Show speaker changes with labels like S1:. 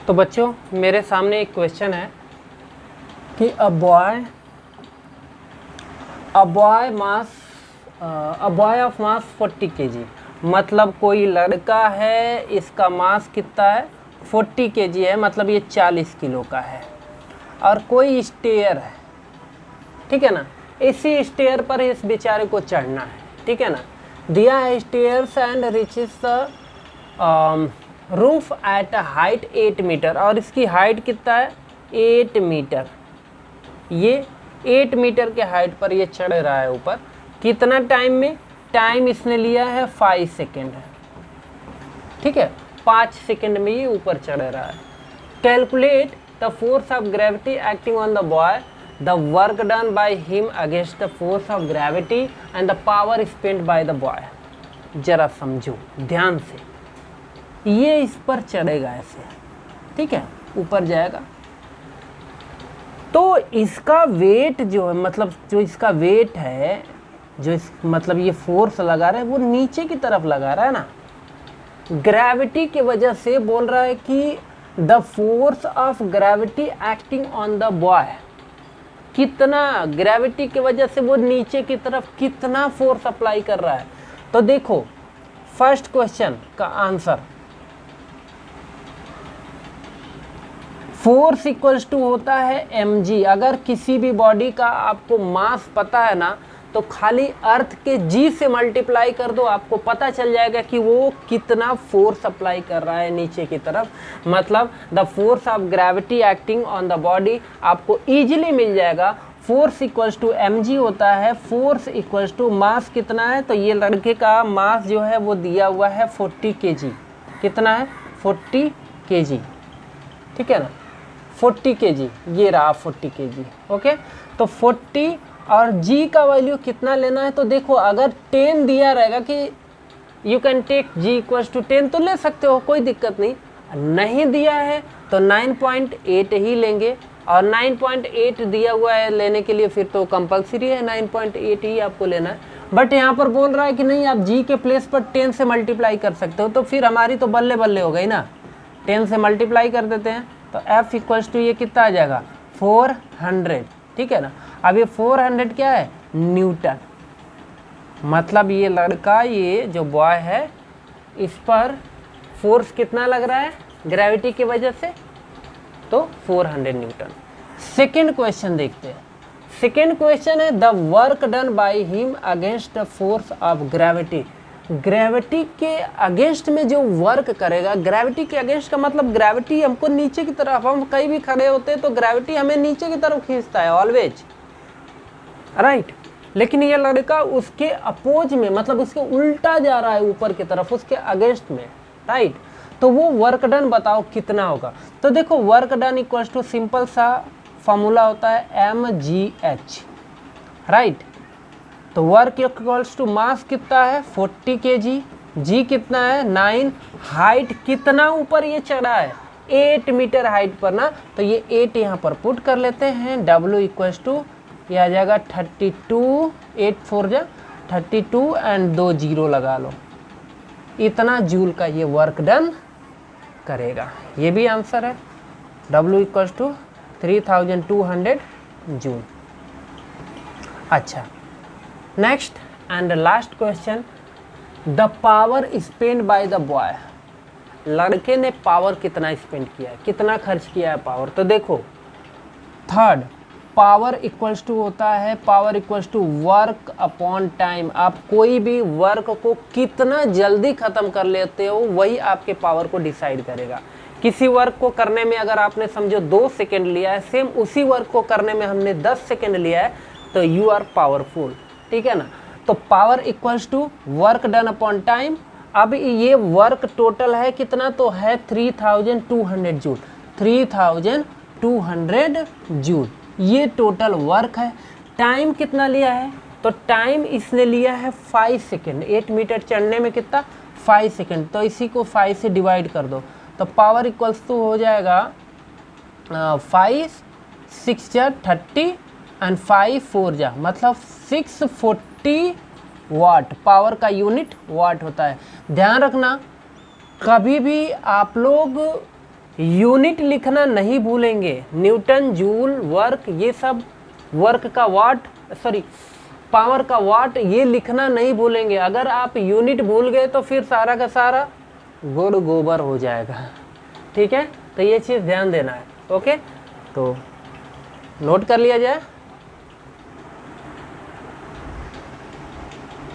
S1: तो बच्चों मेरे सामने एक क्वेश्चन है कि a boy of mass 40 kg, मतलब कोई लड़का है, इसका मास कितना है 40 kg है, मतलब ये 40 किलो का है। और कोई स्टेयर है, ठीक है ना, इसी स्टेयर पर इस बेचारे को चढ़ना है, ठीक है ना। दिया है stairs and reaches the roof at a height 8 metre, और इसकी हाइट कितना है 8 मीटर। ये 8 मीटर के हाइट पर ये चढ़ रहा है ऊपर। कितना टाइम में? टाइम इसने लिया है 5 सेकेंड, ठीक है, 5 सेकेंड में ये ऊपर चढ़ रहा है। Calculate the force of gravity acting on the boy, the work done by him against the force of gravity and the power spent by the boy. जरा समझो ध्यान से, ये इस पर चढ़ेगा ऐसे, ठीक है, ऊपर जाएगा तो इसका वेट जो है, मतलब जो इसका वेट है, जो इस मतलब ये फोर्स लगा रहा है वो नीचे की तरफ लगा रहा है ना, ग्रेविटी की वजह से। बोल रहा है कि the force of gravity acting on the boy, कितना ग्रेविटी की वजह से वो नीचे की तरफ कितना फोर्स अप्लाई कर रहा है। तो देखो फर्स्ट क्वेश्चन का आंसर, फोर्स इक्वल्स टू होता है mg। अगर किसी भी बॉडी का आपको मास पता है ना, तो खाली अर्थ के g से मल्टीप्लाई कर दो, आपको पता चल जाएगा कि वो कितना फोर्स अप्लाई कर रहा है नीचे की तरफ। मतलब the force of gravity acting on the body आपको इजीली मिल जाएगा। फोर्स इक्वल्स टू mg होता है, फोर्स इक्वल्स टू मास कितना है, तो ये लड़के का मास जो है वो दिया हुआ है 40 kg। कितना है 40 kg, ठीक है ना, 40 kg, ये रहा 40 kg। ओके, तो 40 और g का वैल्यू कितना लेना है, तो देखो अगर 10 दिया रहेगा कि you can take g equals to 10 तो ले सकते हो, कोई दिक्कत नहीं। नहीं दिया है तो 9.8 ही लेंगे, और 9.8 दिया हुआ है लेने के लिए फिर तो कंपलसरी है 9.8 ही आपको लेना है। बट यहाँ पर बोल रहा है कि नहीं, आप g के प्लेस पर 10 से मल्टीप्लाई कर सकते हो, तो फिर हमारी तो बल्ले बल्ले हो गई ना। 10 से मल्टीप्लाई कर देते हैं तो f इक्वल्स टू ये कितना आ जाएगा 400, ठीक है ना। अब ये 400 क्या है न्यूटन, मतलब ये लड़का, ये जो बॉय है, इस पर फोर्स कितना लग रहा है ग्रेविटी की वजह से, तो 400 न्यूटन। सेकेंड क्वेश्चन देखते हैं। सेकेंड क्वेश्चन है the work done by him against the force of gravity. Gravity के अगेंस्ट में जो वर्क करेगा, ग्रेविटी के अगेंस्ट का मतलब ग्रेविटी हमको नीचे की तरफ, हम कहीं भी खड़े होते हैं तो ग्रेविटी हमें नीचे की तरफ खींचता है ऑलवेज, राइट। लेकिन ये लड़का उसके अपोज में, मतलब उसके उल्टा जा रहा है ऊपर की तरफ, उसके अगेंस्ट में, राइट। तो वो वर्क डन बताओ कितना होगा। तो देखो work done equals to simple सा फॉर्मूला होता है mgh, राइट। तो वर्क इक्वल्स टू मास कितना है 40 kg, g कितना है 9, हाइट कितना ऊपर ये चढ़ा है 8 मीटर हाइट पर ना, तो ये 8 यहाँ पर पुट कर लेते हैं। w इक्वल्स टू ये आ जाएगा 32, 8 4 जा 32 एंड 2 0 लगा लो, इतना जूल का ये वर्क डन करेगा। ये भी आंसर है, w इक्वल्स टू 3200 जूल। अच्छा, next and last question, the power spend by the boy. लड़के ने पावर कितना स्पेंड किया है, कितना खर्च किया है पावर। तो देखो थर्ड, पावर इक्वल्स टू होता है, power equals to work upon time. आप कोई भी वर्क को कितना जल्दी ख़त्म कर लेते हो वही आपके पावर को डिसाइड करेगा। किसी वर्क को करने में अगर आपने समझो 2 सेकेंड लिया है, सेम उसी वर्क को करने में हमने 10 सेकेंड लिया है, तो यू आर पावरफुल, ठीक है ना। तो power equals to work done upon time. अब ये वर्क टोटल है कितना, तो है 3200 जूल, 3200 जूल ये टोटल वर्क है। टाइम कितना लिया है, तो टाइम इसने लिया है 5 सेकेंड, 8 मीटर चढ़ने में कितना 5 सेकेंड, तो इसी को 5 से डिवाइड कर दो, तो पावर इक्वल्स टू हो जाएगा 5 6 जा 30 एंड 5 4 जा, मतलब 640 वाट। पावर का यूनिट वाट होता है। ध्यान रखना, कभी भी आप लोग यूनिट लिखना नहीं भूलेंगे, न्यूटन, जूल, वर्क, ये सब वर्क का वाट, सॉरी पावर का वाट, ये लिखना नहीं भूलेंगे। अगर आप यूनिट भूल गए तो फिर सारा का सारा गुड़ गोबर हो जाएगा। ठीक है, तो ये चीज़ ध्यान देना है। ओके, तो नोट कर लिया जाए।